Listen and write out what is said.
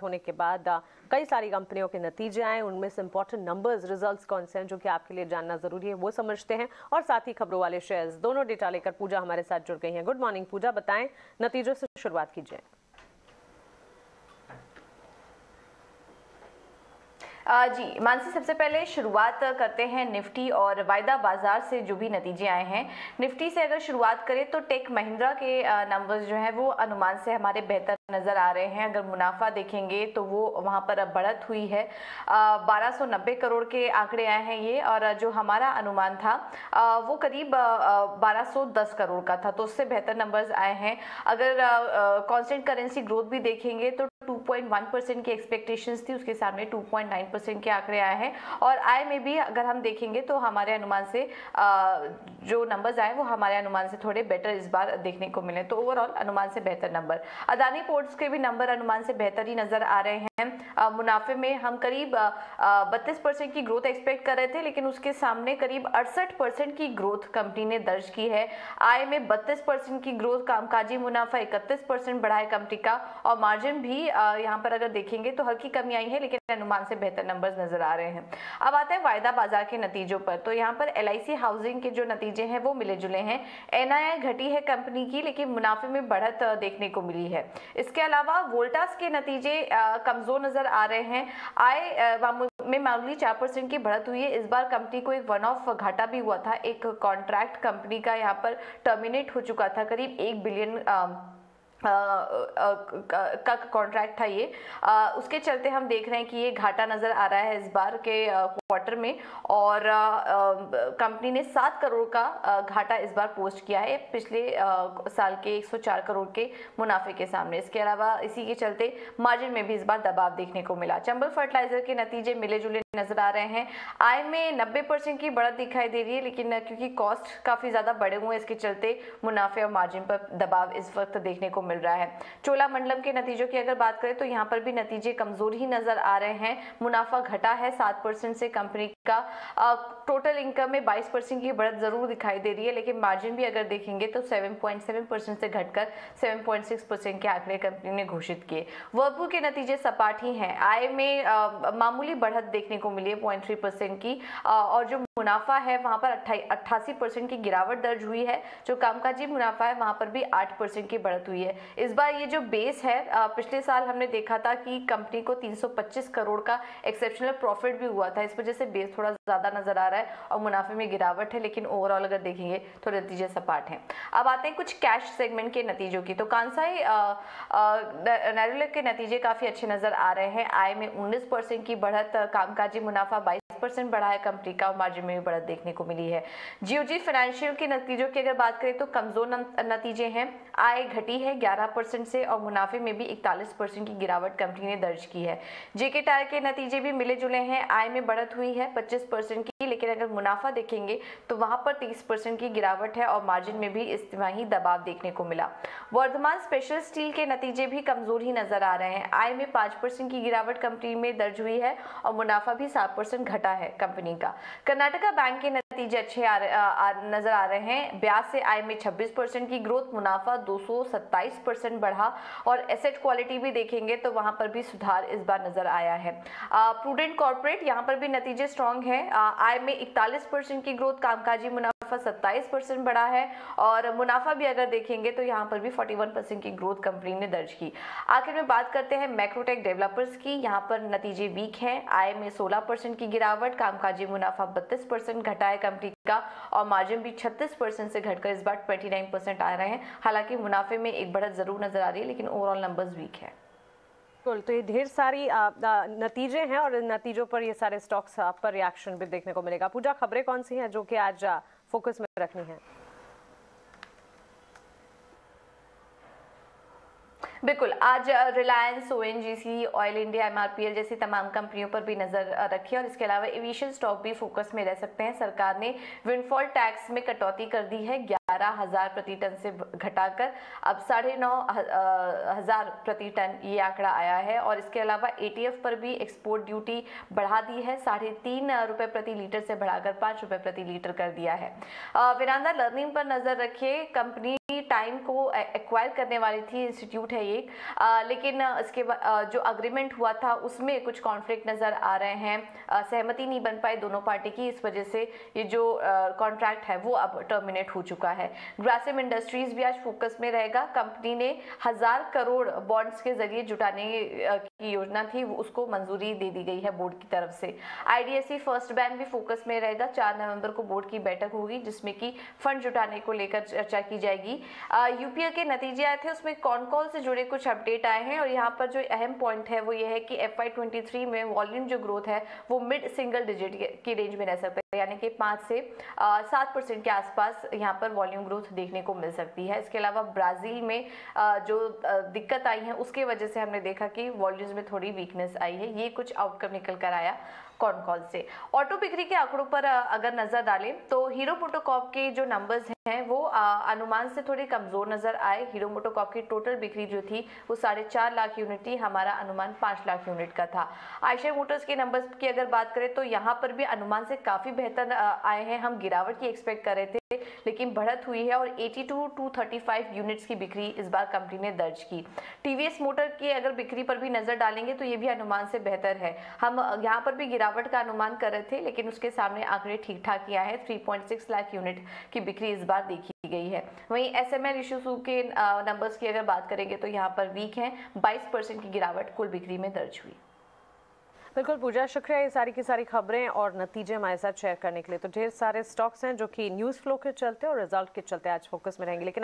होने के बाद कई सारी कंपनियों के नतीजे आए, उनमें से इंपॉर्टेंट नंबर्स, रिजल्ट्स कौन से हैं जो कि आपके लिए जानना जरूरी है वो समझते हैं, और साथ ही खबरों वाले शेयर्स, दोनों डेटा लेकर पूजा हमारे साथ जुड़ गई हैं। गुड मॉर्निंग पूजा, बताएं नतीजों से शुरुआत कीजिए। जी मानसी, सबसे पहले शुरुआत करते हैं निफ्टी और वायदा बाजार से जो भी नतीजे आए हैं। निफ्टी से अगर शुरुआत करें तो टेक महिंद्रा के नंबर्स जो है वो अनुमान से हमारे बेहतर नजर आ रहे हैं। अगर मुनाफा देखेंगे तो वो वहां पर अब बढ़त हुई है, 1290 करोड़ के आंकड़े आए हैं ये, और जो हमारा अनुमान था वो करीब 1210 करोड़ का था, तो उससे बेहतर नंबर्स आए हैं। अगर कांस्टेंट करेंसी ग्रोथ भी देखेंगे तो 2.1% की एक्सपेक्टेशंस थी, उसके सामने 2.9% के आंकड़े आए हैं। और आय में भी अगर हम देखेंगे तो हमारे अनुमान से जो नंबर्स आए वो हमारे अनुमान से थोड़े बेटर इस बार देखने को मिले, तो ओवरऑल अनुमान से बेहतर नंबर। अदानी पोर्ट्स के भी नंबर अनुमान से बेहतर ही नजर आ रहे हैं। मुनाफे में हम करीब 32% की ग्रोथ एक्सपेक्ट कर रहे थे, लेकिन उसके सामने करीब 68% की ग्रोथ कंपनी ने दर्ज की है। आय में 32% की ग्रोथ, कामकाजी मुनाफा 31% बढ़ा है कंपनी का, और मार्जिन भी यहाँ पर अगर देखेंगे तो हल्की कमी आई है, लेकिन अनुमान से बेहतर नंबर्स नजर आ रहे हैं। अब आते हैं वायदा बाजार के नतीजों पर, तो यहाँ पर LIC हाउसिंग के जो नतीजे हैं वो मिले जुले हैं। NII घटी है कंपनी की, लेकिन मुनाफे में बढ़त देखने को मिली है। इसके अलावा वोल्टास के नतीजे कमजोर नजर आ रहे हैं। आय में मामूली 4% की बढ़त हुई है। इस बार कंपनी को एक वन ऑफ घाटा भी हुआ था, एक कॉन्ट्रैक्ट कंपनी का यहाँ पर टर्मिनेट हो चुका था, करीब 1 बिलियन का कॉन्ट्रैक्ट था ये। उसके चलते हम देख रहे हैं कि ये घाटा नजर आ रहा है इस बार के क्वार्टर में, और कंपनी ने 7 करोड़ का घाटा इस बार पोस्ट किया है पिछले साल के 104 करोड़ के मुनाफे के सामने। इसके अलावा इसी के चलते मार्जिन में भी इस बार दबाव देखने को मिला। चंबल फर्टिलाइजर के नतीजे मिले जुले नजर आ रहे हैं। आय में 90% की बढ़त दिखाई दे रही है, लेकिन क्योंकि कॉस्ट काफी ज्यादा बढ़े हुए हैं, इसके चलते मुनाफे और मार्जिन पर दबाव इस वक्त देखने को मिल रहा है। चोलामंडलम के नतीजों की अगर बात करें तो यहाँ पर भी नतीजे कमजोर ही नजर आ रहे हैं। मुनाफा घटा है 7% से कंपनी का। टोटल इनकम में 22% की बढ़त जरूर दिखाई दे रही है, लेकिन मार्जिन भी अगर देखेंगे तो 7.7% से घटकर 7.6% के आंकड़े कंपनी ने घोषित किए। वर्लपूल के नतीजे सपाट ही हैं। आय में मामूली बढ़त देखने को मिली है 0.3% की, और जो मुनाफा है वहां पर 88% की गिरावट दर्ज हुई है। जो कामकाजी मुनाफा है वहां पर भी 8% की बढ़त हुई है। इस बार ये जो बेस है, पिछले साल हमने देखा था कि कंपनी को 325 करोड़ का एक्सेप्शनल प्रॉफिट भी हुआ था, इस वजह से बेस थोड़ा ज्यादा नजर आ रहा है और मुनाफे में गिरावट है, लेकिन ओवरऑल अगर देखेंगे तो नतीजे सपाट हैं। अब आते हैं कुछ कैश सेगमेंट के नतीजों की, तो कांसाई नेरोलैक के नतीजे काफी अच्छे नजर आ रहे हैं। आय में 19% की बढ़त, कामकाजी मुनाफा 22% बढ़ा है कंपनी का, और मार्जिन में भी बढ़त देखने को मिली है। जियोजी फाइनेंशियल के नतीजों की अगर बात करें तो कमजोर नतीजे हैं। आय घटी है 11% से, और मुनाफे में भी 41% की गिरावट कंपनी ने दर्ज की है। जेके टायर के नतीजे भी मिले जुले हैं। आय में बढ़त हुई है 25% की, लेकिन अगर मुनाफा देखेंगे तो वहां पर 30% की गिरावट है, और मार्जिन में भी इस तिमाही दबाव देखने को मिला। वर्धमान स्पेशल स्टील के नतीजे भी कमजोर ही नजर आ रहे हैं। आय में 5% की गिरावट कंपनी में दर्ज हुई है, और मुनाफा भी 7% घटा है कंपनी का। कर्नाटका बैंक के नतीजे अच्छे नजर आ रहे हैं। ब्याज से आय में 26% की ग्रोथ, मुनाफा 227% बढ़ा, और एसेट क्वालिटी भी देखेंगे तो वहां पर भी सुधार इस बार नजर आया है। प्रूडेंट कॉर्पोरेट, यहाँ पर भी नतीजे स्ट्रॉन्ग है। आय में 41% की ग्रोथ, कामकाजी मुनाफा 27% बढ़ा है, और मुनाफा भी अगर देखेंगे तो यहाँ पर भी 41% की ग्रोथ कंपनी ने दर्ज की। आखिर में बात करते हैं मैक्रोटेक डेवलपर्स की। यहाँ पर नतीजे वीक हैं। आय में 16% की गिरावट, कामकाजी मुनाफा 32% घटा है कंपनी का, और मार्जिन भी 36% से घटकर इस बार 29% आ रहे हैं। हालांकि मुनाफे में एक बढ़त जरूर नजर आ रही है, लेकिन ओवरऑल नंबर्स वीक है। तो ये ढेर सारी नतीजे हैं, और नतीजों पर ये सारे स्टॉक्स पर रिएक्शन भी देखने को मिलेगा। पूजा, खबरें कौन सी हैं जो कि आज फोकस में रखनी है? बिल्कुल, आज Reliance, ONGC, oil India, MRPL जैसी तमाम कंपनियों पर भी नजर रखी, और इसके अलावा एविएशन स्टॉक भी फोकस में रह सकते हैं। सरकार ने विंडफॉल टैक्स में कटौती कर दी है, 11 11,000 प्रति टन से घटाकर अब 9,500 प्रति टन ये आंकड़ा आया है। और इसके अलावा एटीएफ पर भी एक्सपोर्ट ड्यूटी बढ़ा दी है, 3.5 रुपए प्रति लीटर से बढ़ाकर 5 रुपए प्रति लीटर कर दिया है। वेदांता लर्निंग पर नजर रखिए, कंपनी टाइम को एक्वायर करने वाली थी, इंस्टीट्यूट है ये, लेकिन इसके जो अग्रीमेंट हुआ था उसमें कुछ कॉन्फ्लिक्ट नजर आ रहे हैं, सहमति नहीं बन पाई दोनों पार्टी की, इस वजह से ये जो कॉन्ट्रैक्ट है वो अब टर्मिनेट हो चुका है। ग्रासिम इंडस्ट्रीज भी आज फोकस में रहेगा। कंपनी ने 1000 करोड़ बॉन्ड्स के जरिए जुटाने की योजना थी, उसको मंजूरी दे दी गई है बोर्ड की तरफ से। आईडीएफसी फर्स्ट बैंक भी फोकस में रहेगा। 4 नवंबर को बोर्ड की बैठक होगी जिसमें कि फंड जुटाने को लेकर चर्चा की जाएगी। यूपीएल के नतीजे आए थे, उसमें कॉन कॉल से जुड़े कुछ अपडेट आए हैं और यहाँ पर जो अहम पॉइंट है वो ये है कि FY23 में वॉल्यूम जो ग्रोथ है वो मिड सिंगल डिजिट की रेंज में रह सकता है, यानी कि 5 से 7% के आसपास यहाँ पर वॉल्यूम ग्रोथ देखने को मिल सकती है। इसके अलावा ब्राजील में जो दिक्कत आई है उसके वजह से हमने देखा कि वॉल्यूम्स में थोड़ी वीकनेस आई है, ये कुछ आउटकम निकल कर आया कॉन कॉल से। ऑटो बिक्री के आंकड़ों पर अगर नजर डालें तो हीरो मोटोकॉर्प के जो नंबर्स हैं वो अनुमान से थोड़े कमजोर नजर आए। हीरो मोटोकॉर्प की टोटल बिक्री जो थी वो 4.5 लाख यूनिट थी, हमारा अनुमान 5 लाख यूनिट का था। आयशर मोटर्स के नंबर्स की अगर बात करें तो यहाँ पर भी अनुमान से काफी बेहतर आए हैं, हम गिरावट की एक्सपेक्ट कर रहे थे लेकिन बढ़त हुई है और 82 to 35 यूनिट्स की बिक्री इस बार कंपनी ने दर्ज की। टीवीएस मोटर की अगर बिक्री पर भी नजर डालेंगे तो ये भी अनुमान से बेहतर है, हम यहाँ पर भी गिरावट का अनुमान कर रहे थे लेकिन उसके सामने आंकड़े ठीक ठाक ही आए हैं। 3.6 लाख यूनिट की बिक्री इस बार देखी गई है। वहीं SML इशू के नंबर्स की अगर बात करेंगे तो यहाँ पर वीक है, 22% की गिरावट कुल बिक्री में दर्ज हुई। बिल्कुल पूजा, शुक्रिया ये सारी की सारी खबरें और नतीजे हमारे साथ शेयर करने के लिए। तो ढेर सारे स्टॉक्स हैं जो कि न्यूज़ फ्लो के चलते और रिजल्ट के चलते आज फोकस में रहेंगे, लेकिन